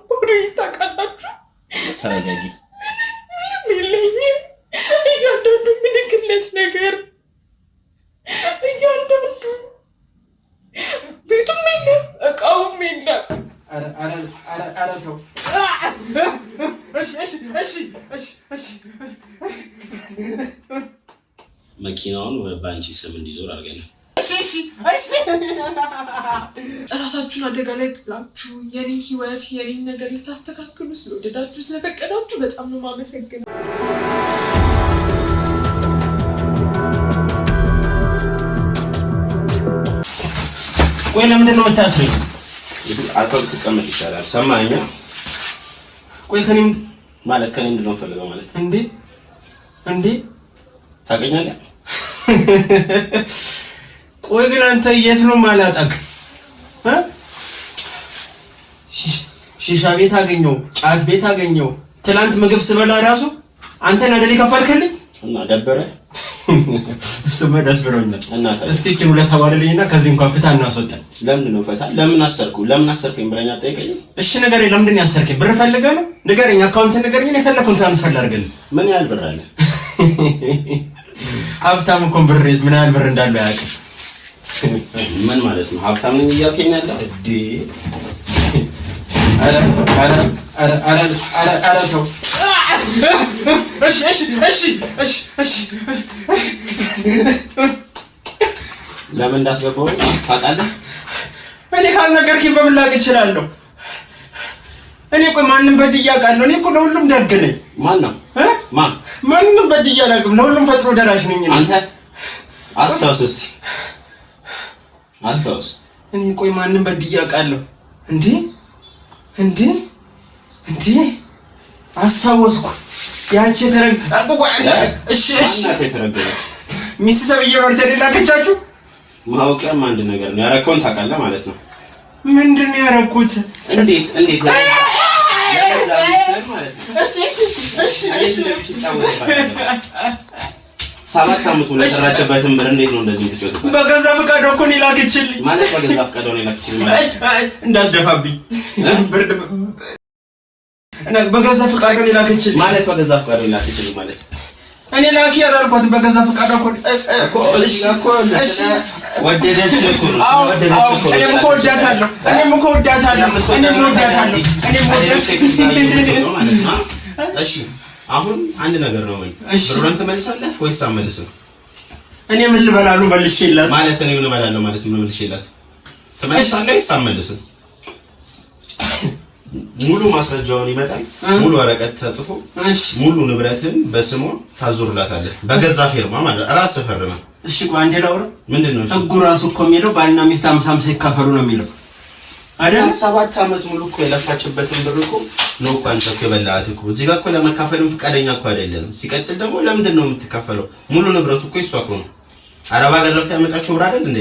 ባዶ ይታቃላችሁ። ተረጋጊ። የለኝም እያንዳንዱ ምልክለት ነገር እያንዳንዱ ቤቱም የለም እቃውም የለም። ኧረ ተው። መኪናውን በአንቺ ስም እንዲዞር አድርገናል። እራሳችሁን አደጋ ላይ ጥላችሁ የኔን ህይወት የኔን ነገር ልታስተካክሉ ስለወደዳችሁ ስለፈቀዳችሁ በጣም ነው የማመሰግነው። ቆይ ለምንድን ነው የምታስረኝ? አልፈ ብትቀመጥ ይሻላል። ሰማኸኝ? ቆይ ከኔም ምንድን ነው ፈልገው ማለት እንዴ ታውቀኛለህ? ቆይ ግን አንተ የት ነው ማላጣክ? ሺሻ ቤት አገኘው፣ ጫት ቤት አገኘው። ትናንት ምግብ ስበላ ራሱ አንተን አይደል ከፈልክልኝ? እና ደበረ እሱማ ደስ ብሎኛል። እስቲ እቺን ሁለት አባልልኝና ከዚህ እንኳን ፍታ እናስወጣኝ። ለምንድን ነው ፈታ? ለምን አሰርከኝ ብለኛ አትጠይቀኝም? እሺ ንገረኝ፣ ለምንድን ነው ያሰርከኝ? ብር ፈልገህ ነው? ንገረኝ፣ አካውንት ንገረኝ፣ ነው የፈለከውን ትራንስፈር ላድርግልህ። ምን ያህል ብር አለ? ሀብታም እኮ ብር ምን ያህል ብር እንዳለው ያውቃል። ምን ማለት ነው? ሀብታም ነኝ እያልከኝ ያለው እንዴ? ኧረ ተው። እሺ ለምን እንዳስገባው ታውቃለህ? እኔ ካልነገርኩኝ በምን ላውቅ እችላለሁ? እኔ ቆይ ማንንም በድዬ አውቃለሁ? እኔ እኮ ለሁሉም ደግ ነኝ። ማንንም በድዬ አላውቅም። ለሁሉም ፈጥሮ ደራሽ ነኝ። አንተ አስታውስ እስቲ አስታውስ። እኔ ቆይ ማንንም በድዬ አውቃለሁ? እንዴ አስታወስኩ። ያንቺ እሺ ሚስት ሰብዬ ነው ተደላከቻችሁ። ማውቂያም አንድ ነገር ነው። ያረከውን ታውቃለህ ማለት ነው። ምንድን ነው ያረኩት? እንዴት ሰባት ዓመት ሙሉ የሰራችበትን ብር እንዴት ነው እንደዚህ የምትጮትበት? በገዛ ፈቃዷ እኮ ነው የላከችልኝ። ማለት በገዛ ፈቃዷ ነው የላከችልኝ ማለት እንዳስደፋብኝ ብርድ እና በገዛ ፈቃዷ ነው የላከችልኝ ማለት በገዛ ፈቃዷ ነው የላከችልኝ ማለት እኔ ላኪ ያላልኳት በገዛ ፈቃዷ እኮ እሺ ወደደች እኮ ነው ወደደች እኮ እኔም እኮ ወዳታለሁ እሺ አሁን አንድ ነገር ነው ብሩን ትመልሳለህ ወይስ አመልስም? እኔ ምን ልበላሉ መልሼላት ማለት እኔ ምን እበላለሁ ማለት ምን መልሼላት ትመልሳለህ ወይስ አመልስም? ሙሉ ማስረጃውን ይመጣል። ሙሉ ወረቀት ተጽፎ ሙሉ ንብረትን በስሟ ታዞርላታለህ በገዛ ፊርማ ማለት ራስ ፈርማ። እሺ ቆይ አንዴ ላውራ። ምንድነው እሺ? ህጉ ራሱ እኮ የሚለው ባልና ሚስት 50 ይካፈሉ ነው የሚለው አይደል? 7 ዓመት ሙሉ እኮ የለፋችበትን ብር እኮ ነው እኮ አንተ እኮ የበላሃት እኮ። እዚህ ጋር እኮ ለመካፈልም ፈቃደኛ እኮ አይደለም። ሲቀጥል ደግሞ ለምንድን ነው የምትካፈለው? ሙሉ ንብረቱ እኮ እሷ እኮ ነው። አረባ ጋር ለፍታ ያመጣችው ብር አይደል እንዴ?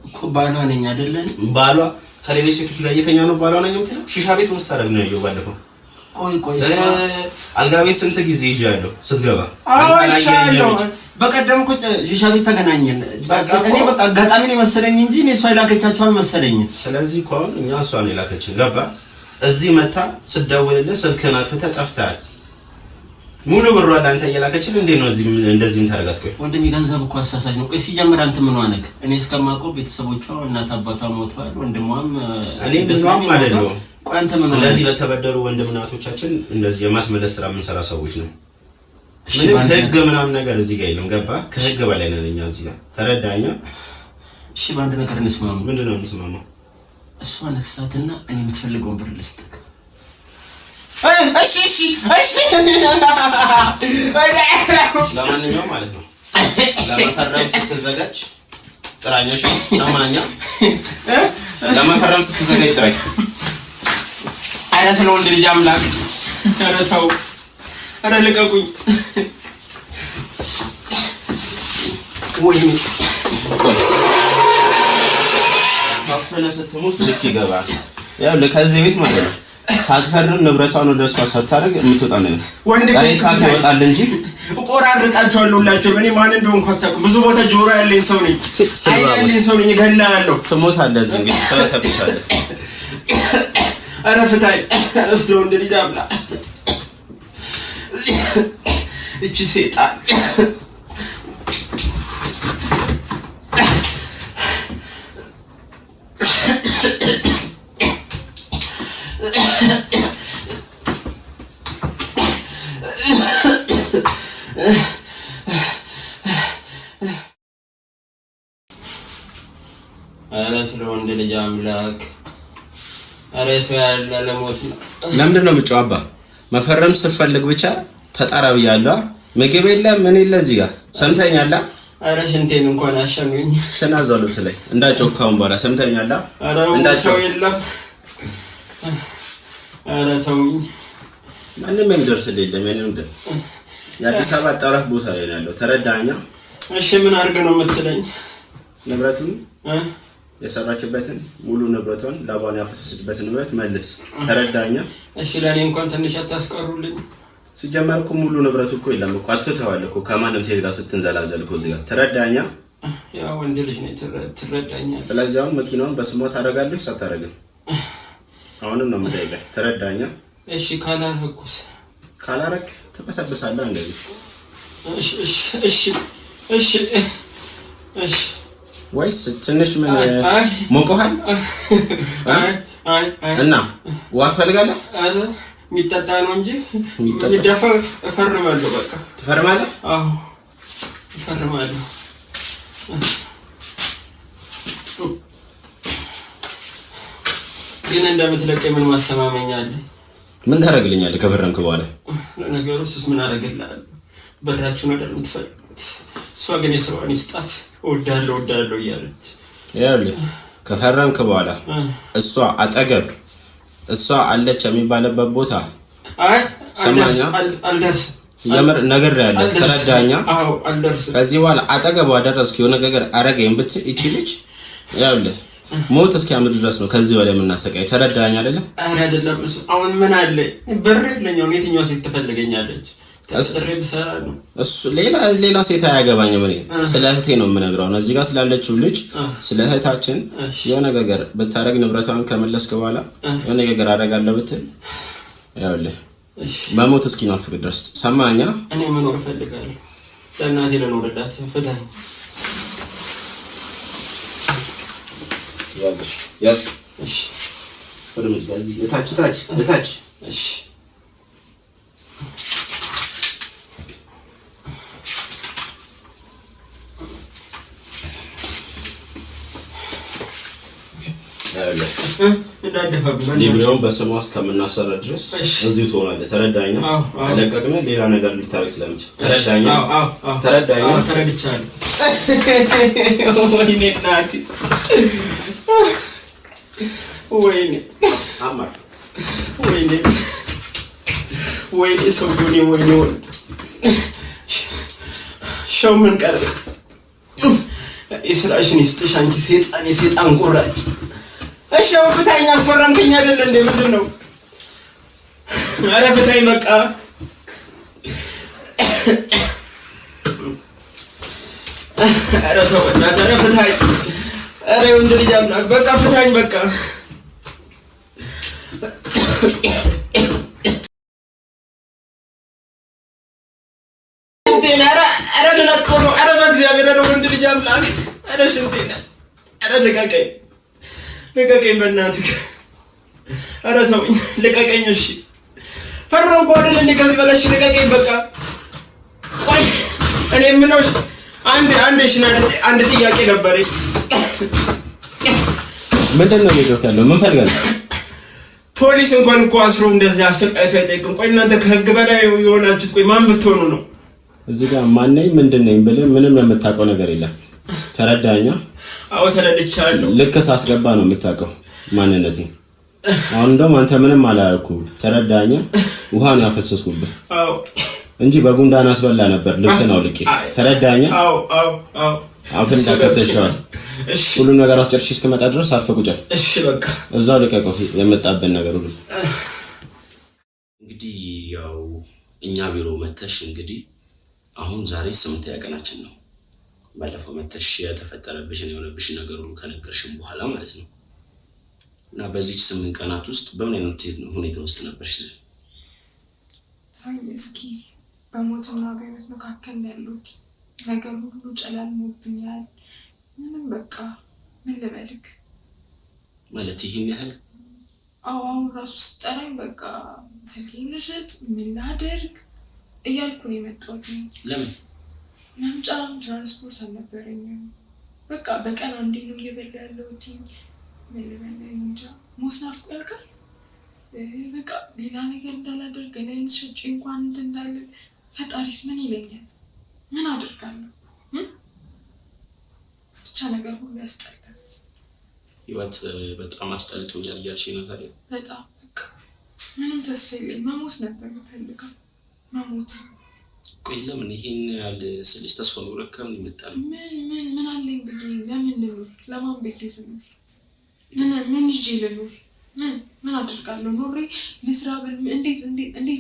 እኮ ባሏ ነኝ አይደለም? ባሏ ከሌሎች ሴቶች ጋር እየተኛ ነው ባሏ ነኝ የምትለው? ሺሻ ቤት መስታረግ ነው ያየው ባለፈው። ቆይ አልጋ ቤት ስንት ጊዜ ይዣለሁ ስትገባ? በቀደም እኮ ሺሻ ቤት ተገናኘን። እኔ በቃ አጋጣሚ ነው መሰለኝ እንጂ እኔ እሷ የላከቻቸው አልመሰለኝም። ስለዚህ እኮ አሁን እኛ እሷ ነው የላከችን ገባ? እዚህ መታ ስደውልልህ ስልክህን አጥፍተህ ጠፍተሃል። ሙሉ ብሩ አንተ እየላከችን እንዴ ነው እዚህ እንደዚህም ታረጋት? ቆይ ወንድሜ ገንዘብ እኮ አሳሳጅ ነው። ቆይ ሲጀምር አንተ ምን ሆነህ? እኔ እስከማውቀው ቤተሰቦቿ እናት አባቷ ሞተዋል። ወንድሟም ምንም አይደለም። ቆይ አንተ ምን ሆነህ? እንደዚህ ለተበደሩ ወንድምናቶቻችን እንደዚህ የማስመለስ ስራ የምንሰራ ሰዎች ነው። ምንም ህግ ምናምን ነገር እዚህ ጋር የለም ገባ? ከህግ በላይ ነን እኛ እዚህ ጋር ተረዳኛ? እሺ በአንድ ነገር እንስማማ። ምንድነው እንስማማው? እሷ ነክሳትና እኔ የምትፈልገውን ብር ልስጥክ። እሺ ለማንኛውም ማለት ነው ለመፈረም ስትዘጋጅ ጥራኛሽ ለመፈረም ስትዘጋጅ ጥራኝ። ኧረ ስለ ወንድ ልጅ አምላክ ኧረ ተው ኧረ ልቀቁኝ። ወይ አፈና ስትሞት ልክ ይገባል። ያው ለከዚህ ቤት ማለት ነው ሳትፈርም ንብረቷን ወደ እሷ ሳታደርግ የምትወጣ ነው ወንድ ሳት ይወጣል እንጂ እቆራርጣቸዋለሁ ሁላችሁም። እኔ ማን እንደሆንኩ አታውቁም። ብዙ ቦታ ጆሮ ያለኝ ሰው ነኝ፣ አይን ያለኝ ሰው ነኝ። እገላለሁ። ትሞታለህ። እዚህ እንግዲህ ተሰብስባለህ። ኧረ ፍታኝ ስለ ወንድ ልጅ አምላ እቺ ሴጣን ኧረ ስለ ወንድ ልጅ አምላክ ኧረ ሰው ያለ ለሞት ነው። ለምንድን ነው የምትጮህ አባ? መፈረም ስትፈልግ ብቻ ተጣራ ብያለሁ። ምግብ የለም ምን የለ እዚህ ጋር ሰምተኛል። ኧረ ሽንቴን እንኳን አሸኑኝ። ስናዛው ልብስ ላይ እንዳጮካውን በኋላ ሰምተኛል። እንዳጮህ የለም። ኧረ ተውኝ። ማንም የሚደርስልህ የለም። የኔ ወንድም የአዲስ አበባ ጠረፍ ቦታ ላይ ነው ያለው። ተረዳኸኝ? እሺ ምን አድርግ ነው የምትለኝ? ንብረቱን የሰራችበትን ሙሉ ንብረቷን ላባን ያፈሰሰችበትን ንብረት መልስ። ተረዳኸኝ? እሺ ለኔ እንኳን ትንሽ አታስቀሩልኝ? ሲጀመር እኮ ሙሉ ንብረቱ እኮ የለም እኮ አጥፍተዋል እኮ ከማንም ሴት ጋር ስትንዘላዘል እኮ እዚህ ጋር። ተረዳኸኝ? ያው ወንድ ልጅ ነኝ ትረዳኸኝ። ስለዚህ አሁን መኪናውን በስሟ ታደርጋለች ሳታደርግም? አሁንም ነው የምጠይቀህ። ተረዳኸኝ? እሺ ካላረኩስ? ካላረክ ተበሰብሳለህ እንደዚህ። እሺ እሺ እሺ እሺ እሺ ወይስ ትንሽ ምን ሞቆሃል? እና ውሃ ትፈልጋለህ? አረ የሚጠጣ ነው እንጂ የሚደፋ እፈርማለሁ። በቃ ትፈርማለህ? አዎ እፈርማለሁ። ግን እንደምትለቀኝ ምን ማስተማመኛ አለ? ምን ታደርግልኛለህ ከፈረምክ በኋላ? ለነገሩ እሱስ ምን አደርግልሃለሁ? በራችሁን አይደል የምትፈልጉት? እሷ ግን የሰዋን ይስጣት እወዳለሁ እያለች ያለ ከፈረምክ በኋላ እሷ አጠገብ እሷ አለች የሚባልበት ቦታ አልደርስ የምር ነገር ያለ ተረዳኸኝ? አዎ አልደርስ። ከዚህ በኋላ አጠገቧ ደረስክ የሆነ ነገር አረገኝ ብትል እቺ ልጅ ያለ ሞት እስኪያምር ድረስ ነው ከዚህ በላይ የምናሰቃይ። ተረዳኸኝ አይደለ? አረ አይደለም እሱ አሁን ምን አለ ብር የለኝም። የትኛው ሴት ትፈልገኛለች? እሱ ሌላ ሴት አያገባኝም። እኔ ስለ እህቴ ነው የምነግረው። እዚህ ጋር ስላለችው ልጅ ስለ እህታችን የሆነ ነገር ብታረግ ንብረቷን ከመለስክ በኋላ የሆነ ነገር አደርጋለሁ ብትል ያውልህ በሞት እስኪናፍቅ ድረስ ሰማኛ። እኔ መኖር እፈልጋለሁ። ለእናቴ ለኖርላት ፍታኝ። ያዝ እሺ ወደዚህ ጋር ታች እሺ ሊብሬውን በስሟ እስከምናሰራ ድረስ እዚሁ ትሆናለህ። ተረዳኸኝ? አለቀቅን ሌላ ነገር ልታረግ ስለምችል ተረዳኸኝ? ተረዳኸኝ? ተረድቻለሁ። ወይኔ እናቴ ወይኔ አማር ወይኔ ሰውዬ ወይኔ ሸው ምን ቀረ? የስራሽን ይስጥሽ አንቺ ሴጣን የሴጣን ቆራጭ። እሺ ፍታኝ። አስፈራምከኝ አይደል እንዴ? ምንድነው? ኧረ ፍታኝ በቃ። ኧረ ተው በእናትህ። ኧረ ፍታኝ። ኧረ ወንድ ልጅ አምላክ በቃ ፍታኝ በቃ። ኧረ ልለቀው ነው። ኧረ በእግዚአብሔር ነው ወንድ ልጅ አምላክ። ኧረ ሽንቴን። ኧረ ልቀቀኝ በእናትህ። ኧረ ተውኝ ልቀቀኝ። እሺ ፈረምኩ አይደል እንዴ? ከዚህ በላይ ልቀቀኝ በቃ። ቆይ እኔ የምለው አንድ ጥያቄ ነበረኝ። ምንድን ነው ልጆች ያለው? ምን ፈልገህ? ፖሊስ እንኳን እኮ አስሮ እንደዚህ አሰቃይቶ አይጠይቅም። ቆይ እናንተ ከህግ በላይ የሆናችሁት ቆይ ማን ብትሆኑ ነው? እዚህ ጋር ማን ነኝ ምንድን ነኝ ብለህ ምንም የምታውቀው ነገር የለም። ተረዳኸኝ? አዎ ተረድቻለሁ። ልክ ሳስገባ ነው የምታውቀው ማንነቴ። አሁን እንደውም አንተ ምንም አላደረኩም። ተረዳኸኝ? ውሃ ነው ያፈሰስኩብህ እንጂ በጉንዳን አስበላ ነበር ልብስን አውልቄ። ተረዳኸኝ? አዎ አፍን እንዳከፍተሽዋል። እሺ ሁሉ ነገር አስጨርሽ እስከመጣ ድረስ አልፈቁጫል። እሺ በቃ እዛው ልቀቀው የመጣብን ነገር ሁሉ። እንግዲህ ያው እኛ ቢሮ መተሽ እንግዲህ አሁን ዛሬ 8ኛ ቀናችን ነው። ባለፈው መተሽ የተፈጠረብሽን የሆነብሽን ነገር ሁሉ ከነገርሽን በኋላ ማለት ነው እና በዚህ 8 ቀናት ውስጥ በምን አይነት ሁኔታ ውስጥ ነበርሽ? ታይም እስኪ በሞትና በህይወት መካከል ያሉት ነገር ሁሉ ጨላልሞብኛል። ምንም በቃ ምን ልበልክ ማለት ይሄን ያህል? አሁን ራሱ ስጠራኝ በቃ ስልኬን ልሽጥ ምን ላደርግ እያልኩ ነው የመጣሁት። ለምን? መምጫም ትራንስፖርት አልነበረኝም። በቃ በቀን አንዴ ነው እየበላ ያለሁት። ምን ልበልህ እንጃ። ሞት ናፍቆ ያልቃል። በቃ ሌላ ነገር እንዳላደርግ ገላዬን ሸጬ እንኳን እንትን እንዳለ ፈጣሪስ ምን ይለኛል? ምን አደርጋለሁ? ብቻ ነገር ሁሉ ያስጠላል። ህይወት በጣም አስጠልቶኛል እያልሽ ነው ታዲያ? በጣም በቃ ምንም ተስፋ የለኝም። መሞት ነበር የምፈልገው መሞት። ቆይ ለምን ይሄን ያህል ስልሽ ተስፋ ኖረህ ከምን ይመጣል? ምን አለኝ ብዬ ለምን ልኑር? ለማን ብዬ ልኑር? ምን ይዤ ልኑር? ምን አደርጋለሁ? ኖሬ ልስራ እንዴት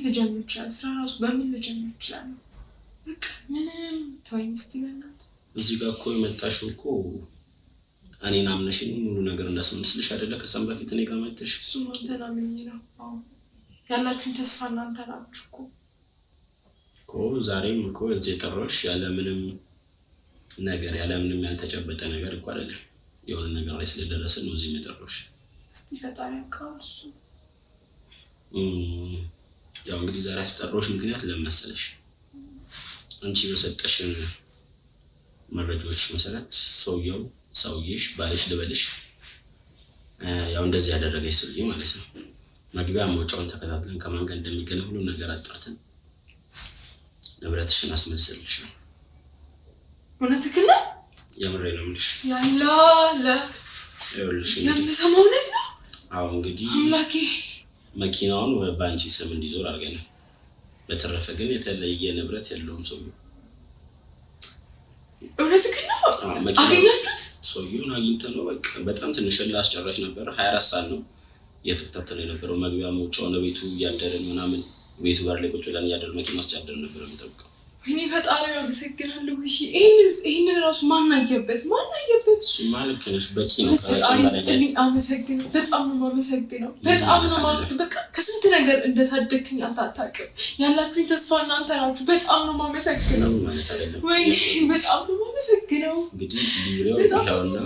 ልጀምር ይችላል? ስራ ራሱ በምን ልጀምር ይችላል? በቃ ምንም ተወኝ እስቲ በእናትህ። እዚህ ጋር እኮ የመጣሽው እኮ እኔን አምነሽኝ ሙሉ ነገር እንዳስመስልሽ አይደለ? ከዛም በፊት እኔ ጋር መጥተሽ እሱም አንተን አምኜ ነው። አዎ ያላችሁን ተስፋ እናንተ ናችሁ እኮ ዛሬም እኮ እዚህ የጠራሁሽ ያለምንም ያልተጨበጠ ነገር እኮ አይደለም። የሆነ ነገር ላይ ስለደረስን ነው እዚህ የጠራሁሽ። እስቲ ፈጣሪ ያውቃል እሱ። ያው እንግዲህ ዛሬ ያስጠራሁሽ ምክንያት ለምን መሰለሽ? አንቺ በሰጠሽን መረጃዎች መሰረት ሰውዬሽ ባልሽ ልበልሽ ያው እንደዚህ ያደረገኝ ሰውዬ ማለት ነው መግቢያ መውጫውን ተከታትለን ከማን ጋር እንደሚገናኝ ሁሉ ነገር አጣርተን ንብረትሽን አስመልሰልሽ ነው። እውነትህ ነው? የምሬ ነው የምልሽ። ያላለ ይኸውልሽ የምሰማው እውነት ነው? አዎ እንግዲህ አምላኬ መኪናውን በአንቺ ስም እንዲዞር አድርገናል። በተረፈ ግን የተለየ ንብረት የለውም ሰውዬው። እውነትህ ነው? አገኛችሁት? ሰውዬውን አግኝተን ነው በቃ በጣም ትንሽ ላስጨራሽ ነበር። 24 ሰዓት ነው እየተከታተለ የነበረው። መግቢያ መውጫውን ቤቱ እያደረን ምናምን ቤቱ ጋር ላይ ቁጭ ብለን እያደረን መኪና ውስጥ ያደረን ነበር የምጠብቀው። እኔ ፈጣሪ አመሰግናለሁ። ይሄንን ራሱ ማን አየበት? እሱማ ልክ ነሽ። በቂ ነው። አመሰግናለሁ። በጣም ነው የማመሰግነው። በቃ ከስንት ነገር እንደታደግኝ አንተ አታውቅም። ያላችሁኝ ተስፋ እናንተ ናችሁ። በጣም ነው የማመሰግነው። ወይ በጣም ነው የማመሰግነው። እንግዲህ ሊብሬው ይኸውና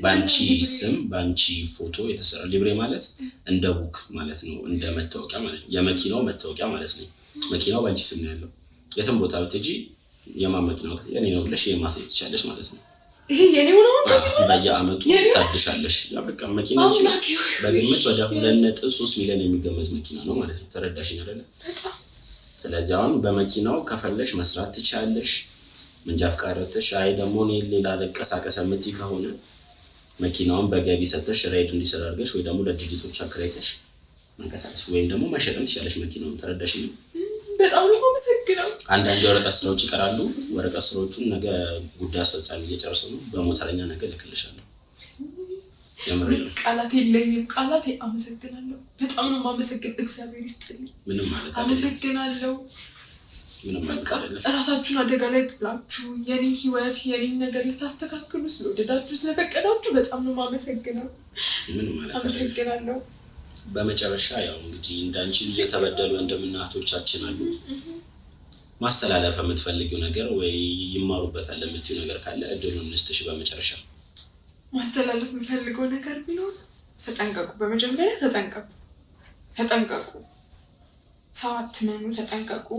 ባንቺ ስም ባንቺ ፎቶ የተሰራ ሊብሬ ማለት እንደ ቡክ ማለት ነው፣ እንደ መታወቂያ ማለት ነው። የመኪናው መታወቂያ ማለት ነው። መኪናው ባንቺ ስም ነው ያለው። የትም ቦታ ብትሄጂ የማመኪናው የኔ ነው ብለሽ የማሳየት ትችያለሽ ማለት ነው። ይሄ የኔው ነው በየአመቱ ታድሻለሽ። ያ በቃ መኪናው በግምት ወደ 2.3 ሚሊዮን የሚገመት መኪና ነው ማለት ነው። ተረዳሽኝ አይደለ? ስለዚህ አሁን በመኪናው ከፈለሽ መስራት ትችያለሽ። መንጃ ፈቃድ ወጥተሽ አይ ደግሞ እኔ ሌላ ለቀሳቀሰ የምትይ ከሆነ መኪናውን በገቢ ሰጥተሽ ራይድ እንዲሰራ አድርገሽ ወይ ደግሞ ለድርጅቶች አከራይተሽ መንቀሳቀስ ወይም ደግሞ መሸጥም ትችያለሽ መኪናውን። ተረዳሽኝ? በጣም ነው የማመሰግነው። አንዳንድ የወረቀት ስራዎች ይቀራሉ። ወረቀት ስራዎቹን ነገ ጉዳይ አስፈጻሚ እየጨረሰ ነው። በሞተረኛ ነገ ልክልሻለሁ። የምሬ ነው። ቃላት የለኝም። አመሰግናለሁ። በጣም ነው የማመሰግነው። እግዚአብሔር ይስጥልኝ። ምንም ማለት አይደለም። አመሰግናለሁ። ምንም ማለት አይደለም። ራሳችሁን አደጋ ላይ ጥላችሁ የኔን ህይወት የኔን ነገር ልታስተካክሉ ስለወደዳችሁ ስለፈቀዳችሁ በጣም ነው የማመሰግነው። ምንም ማለት አይደለም። አመሰግናለሁ። በመጨረሻ ያው እንግዲህ እንዳንቺ ብዙ የተበደሉ ወንድምናቶቻችን አሉ። ማስተላለፍ የምትፈልጊው ነገር ወይ ይማሩበታል የምትይው ነገር ካለ እድሉን እንስጥሽ። በመጨረሻ ማስተላለፍ የምፈልገው ነገር ቢኖር ተጠንቀቁ። በመጀመሪያ ተጠንቀቁ። ሰው አትመኑ፣ ተጠንቀቁ።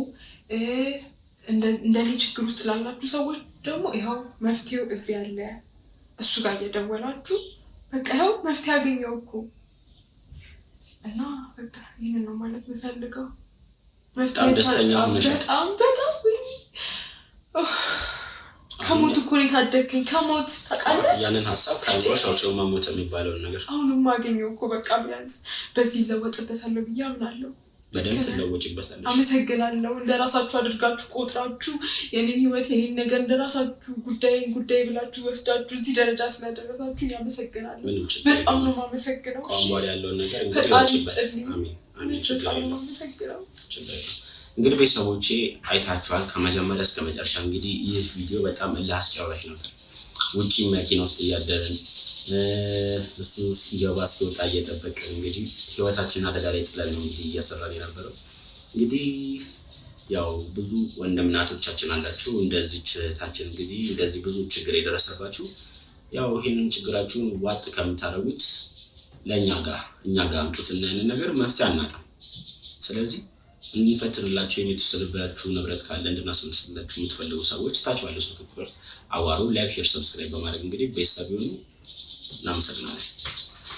እንደኔ ችግር ውስጥ ላላችሁ ሰዎች ደግሞ ይኸው መፍትሄው እዚህ ያለ እሱ ጋር እየደወላችሁ በቃ ይኸው መፍትሄ አገኘው እኮ እና በቃ ይሄንን ነው ማለት የምፈልገው። በጣም ደስተኛ ሆነሽ በጣም ከሞት እኮ ነው የታደገኝ። ከሞት ታውቃለህ። ያንን ሀሳብ ካይሮሽ አውጪው መሞት የሚባለውን ነገር አሁንም ማገኘው እኮ በቃ ቢያንስ በዚህ ለወጥበታለሁ ብዬ አምናለሁ። በደንብ ትለወጪበታለሽ። አመሰግናለሁ። እንደራሳችሁ አድርጋችሁ ቆጥራችሁ የኔን ህይወት የኔን ነገር እንደራሳችሁ ጉዳይ ብላችሁ ወስዳችሁ እዚህ ደረጃ ስለደረሳችሁ ያመሰግናለሁ። በጣም ነው የማመሰግነው። ቋንቋ ያለውን ነገር እንግዲህ ቤተሰቦቼ አይታችኋል ከመጀመሪያ እስከ መጨረሻ። እንግዲህ ይህ ቪዲዮ በጣም እልህ አስጨራሽ ነበር። ውጪ መኪና ውስጥ እያደረን እሱ እስኪገባ እስኪወጣ እየጠበቅን እንግዲህ ህይወታችንን አደጋ ላይ ጥለን ነው እንግዲህ እያሰራን የነበረው። እንግዲህ ያው ብዙ ወንድምናቶቻችን አላችሁ እንደዚህ እህታችን እንግዲህ እንደዚህ ብዙ ችግር የደረሰባችሁ ያው ይሄንን ችግራችሁን ዋጥ ከምታረጉት ለኛ ጋር እኛ ጋር አምጡትና ያንን ነገር መፍትሄ አናጣም። ስለዚህ እንፈትንላችሁ የምትፈልጉባችሁ ንብረት ካለ እንድናስመስላችሁ የምትፈልጉ ሰዎች ታች ባለው ስልክ ቁጥር አዋሩ፣ ላይክ፣ ሼር፣ ሰብስክራይብ በማድረግ እንግዲህ ቤተሰብ ይሁኑ። እናመሰግናለን።